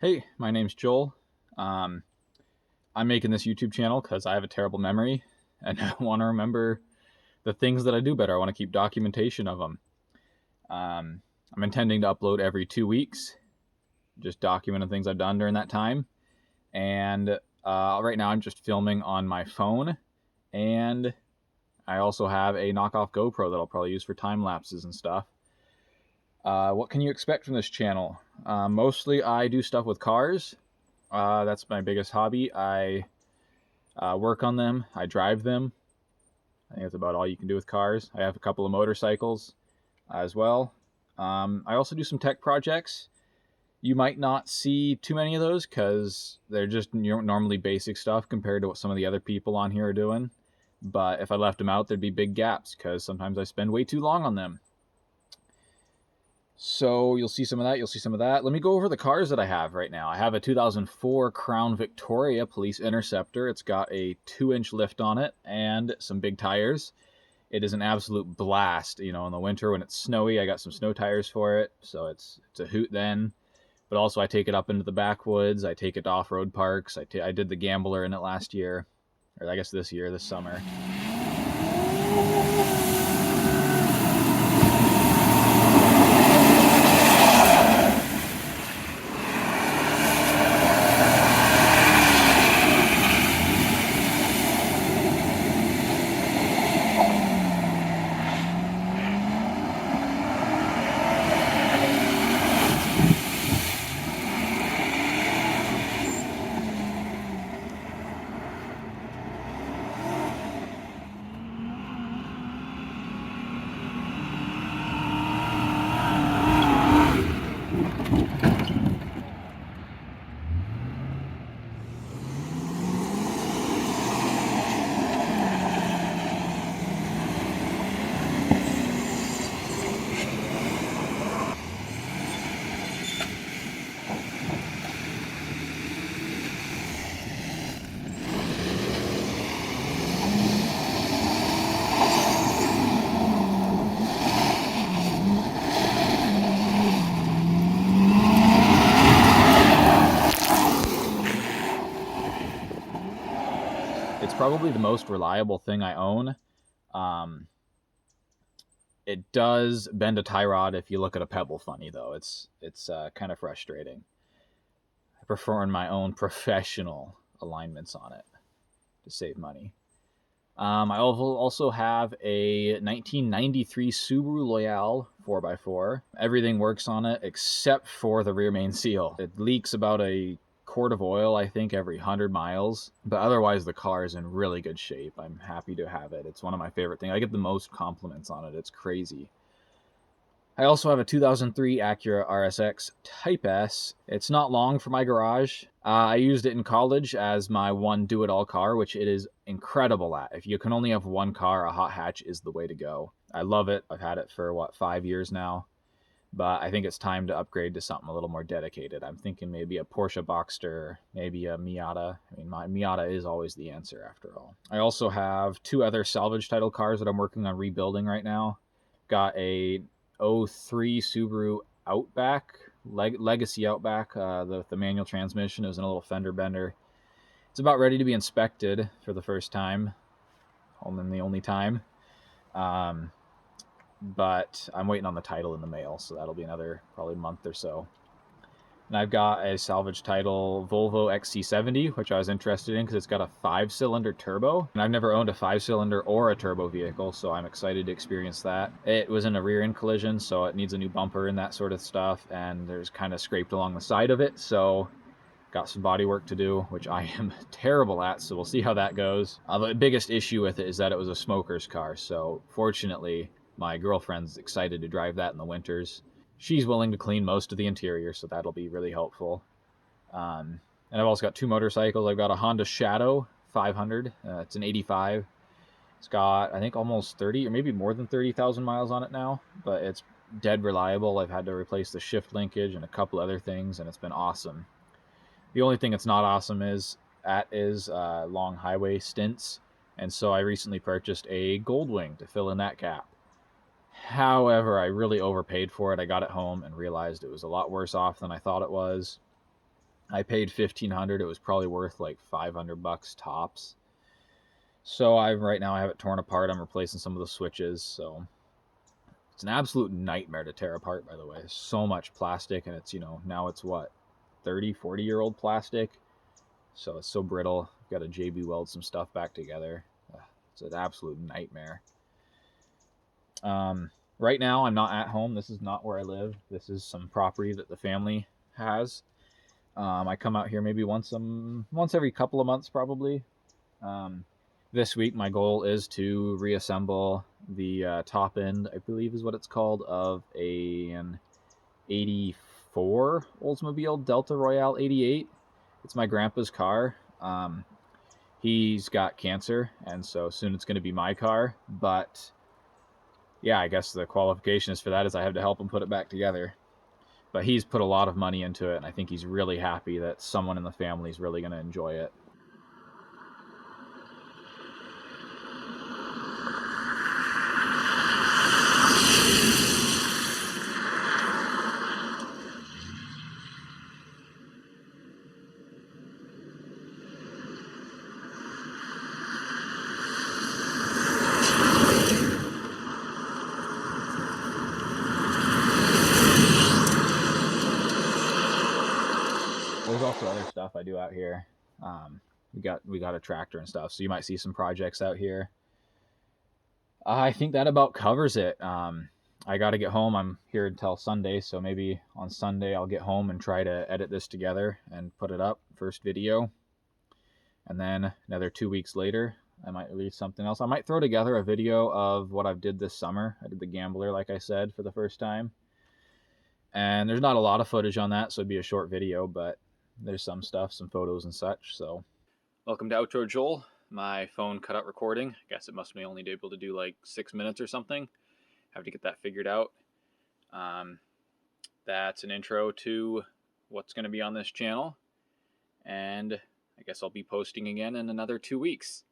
Hey, my name's Joel. Um, I'm making this YouTube channel because I have a terrible memory and I want to remember the things that I do better. I want to keep documentation of them. I'm intending to upload every 2 weeks, just documenting things I've done during that time. And right now I'm just filming on my phone, and I also have a knockoff GoPro that I'll probably use for time lapses and stuff. What can you expect from this channel? Mostly I do stuff with cars. That's my biggest hobby. I work on them. I drive them. I think that's about all you can do with cars. I have a couple of motorcycles as well. I also do some tech projects. You might not see too many of those because they're just normally basic stuff compared to what some of the other people on here are doing. But if I left them out, there'd be big gaps because sometimes I spend way too long on them. So you'll see some of that, you'll see some of that. Let me go over the cars that I have right now. I have a 2004 Crown Victoria Police Interceptor. It's got a 2-inch lift on it and some big tires. It is an absolute blast, in the winter when it's snowy. I got some snow tires for it, so it's a hoot then. But also I take it up into the backwoods. I take it to off-road parks. I did the Gambler in it last year, or I guess this summer. It's probably the most reliable thing I own. It does bend a tie rod if you look at a pebble funny, though. It's kind of frustrating. I perform my own professional alignments on it to save money. I also have a 1993 Subaru Loyale 4x4. Everything works on it except for the rear main seal. It leaks about a quart of oil, I think, every 100 miles. But otherwise, the car is in really good shape. I'm happy to have it. It's one of my favorite things. I get the most compliments on it. It's crazy. I also have a 2003 Acura RSX Type S. It's not long for my garage. I used it in college as my one do-it-all car, which it is incredible at. If you can only have one car, a hot hatch is the way to go. I love it. I've had it for, 5 years now. But I think it's time to upgrade to something a little more dedicated. I'm thinking maybe a Porsche Boxster, maybe a Miata. I mean, my Miata is always the answer after all. I also have 2 other salvage title cars that I'm working on rebuilding right now. Got a 03 Subaru Outback, Legacy Outback, the manual transmission. It was in a little fender bender. It's about ready to be inspected for the first time, and the only time. But I'm waiting on the title in the mail, so that'll be another probably month or so. And I've got a salvage title Volvo XC70, which I was interested in because it's got a 5-cylinder turbo. And I've never owned a 5-cylinder or a turbo vehicle, so I'm excited to experience that. It was in a rear-end collision, so it needs a new bumper and that sort of stuff. And there's kind of scraped along the side of it, so got some body work to do, which I am terrible at, so we'll see how that goes. The biggest issue with it is that it was a smoker's car, so fortunately, my girlfriend's excited to drive that in the winters. She's willing to clean most of the interior, so that'll be really helpful. And I've also got 2 motorcycles. I've got a Honda Shadow 500. It's an 85. It's got, I think, almost 30 or maybe more than 30,000 miles on it now, but it's dead reliable. I've had to replace the shift linkage and a couple other things, and it's been awesome. The only thing it's not awesome is long highway stints, and so I recently purchased a Goldwing to fill in that gap. However, I really overpaid for it. I got it home and realized it was a lot worse off than I thought it was. I paid $1,500. It was probably worth like $500 tops. So right now I have it torn apart. I'm replacing some of the switches. So it's an absolute nightmare to tear apart, by the way. So much plastic, and it's, now it's what, 30, 40-year-old plastic. So it's so brittle. Got to JB weld some stuff back together. It's an absolute nightmare. Right now I'm not at home. This is not where I live. This is some property that the family has. I come out here maybe once every couple of months, probably. This week my goal is to reassemble the top end, I believe is what it's called, of an 84 Oldsmobile Delta Royale 88. It's my grandpa's car. He's got cancer, and so soon it's going to be my car. But yeah, I guess the qualifications for that is I have to help him put it back together. But he's put a lot of money into it, and I think he's really happy that someone in the family is really going to enjoy it. There's also other stuff I do out here. We got a tractor and stuff, so you might see some projects out here. I think that about covers it. I got to get home. I'm here until Sunday, so maybe on Sunday I'll get home and try to edit this together and put it up, first video. And then another 2 weeks later, I might release something else. I might throw together a video of what I've did this summer. I did the Gambler, like I said, for the first time. And there's not a lot of footage on that, so it'd be a short video, but there's some stuff, some photos and such. So welcome to Outro Joel. My phone cut out recording. I guess it must be only able to do like 6 minutes or something. Have to get that figured out. That's an intro to what's going to be on this channel. And I guess I'll be posting again in another 2 weeks.